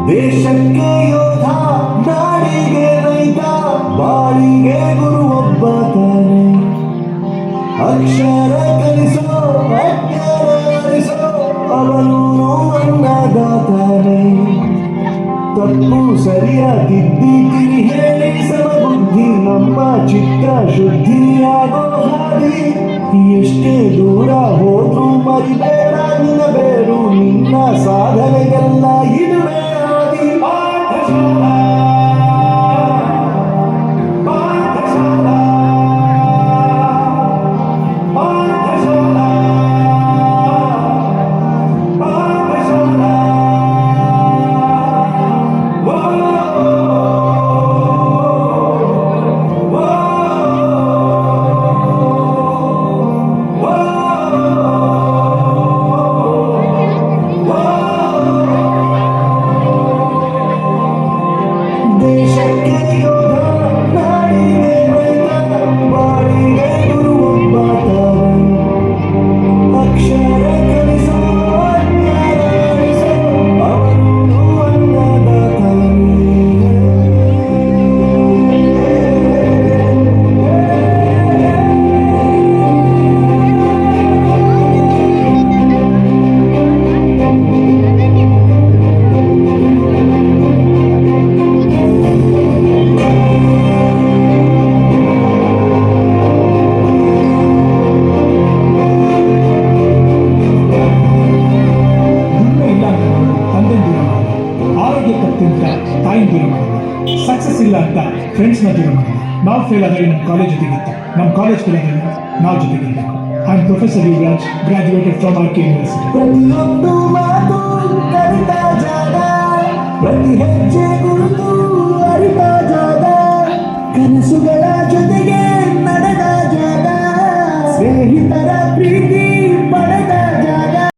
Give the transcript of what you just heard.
ದೇಶಕ್ಕೆ ಯೋಧ, ನಾಡಿಗೆ ರೈತ, ಬಾಳಿಗೆ ಗುರು ಒಬ್ಬ ತಾನೆ. ಅಕ್ಷರ ಕಲಿಸೋ, ಅಕ್ಷರ ಅರಿಸೋ, ಅವನು ಅನ್ನದಾತಾನೆ. ತಪ್ಪು ಸರಿಯ ತಿದ್ದಿ ತಿರಿ ಹೇಳಿ ಸಮಬುದ್ಧಿ ನಮ್ಮ ಚಿತ್ತ ಶುದ್ಧಿಯಾಗೋ ಹಾದಿ. ಎಷ್ಟೇ ದೂರ ಹೋದ್ರೂ ಮರಿಬೇಡ ನಿನಬೇರು, ನಿನ್ನ ಸಾಧನೆಗೆಲ್ಲ ಇದುವೇ ಆದಿ. ಪಾಠಶಾಲಾ ಪಾಠಶಾಲಾ ಪಾಠಶಾಲಾ ಪಾಠಶಾಲಾ. ದೇಶಕ್ಕೆ ಯೋಧ, ನಾಡಿಗೆ ರೈತ, ಬಾಳಿಗೆ ಗುರು ಒಬ್ಬ ತಾನೆ. ಅಕ್ಷರ ಕಲಿಸೋ, ಅಜ್ಞಾನ ಅಳಿಸೋ, ಅವನು ಅನ್ನದಾತಾನೆ. ತಾಯಿ ದೂರ ಮಾಡಿದೆ, ಸಕ್ಸಸ್ ಇಲ್ಲ ಅಂತ ಫ್ರೆಂಡ್ಸ್ನ ದೂರ ಮಾಡಿದೆ. ನಾವು ಫೇಲ್ ಆದಾಗ ನಮ್ಮ ಕಾಲೇಜ್ ಜೊತೆಗಿತ್ತು, ನಮ್ಮ ಕಾಲೇಜ್ ಫೇಲ್ ಆದಾಗ ನಾವು ಜೊತೆಗಿರಬೇಕು. I am professor Yuvraj, graduated from R K university. ಪ್ರತಿಯೊಂದು ಮಾತು ಕಲಿತ ಜಾಗ, ಪ್ರತಿ ಹೆಜ್ಜೆ ಗುರುತು ಅರಿತ ಜಾಗ, ಕನಸುಗಳ ಜೊತೆ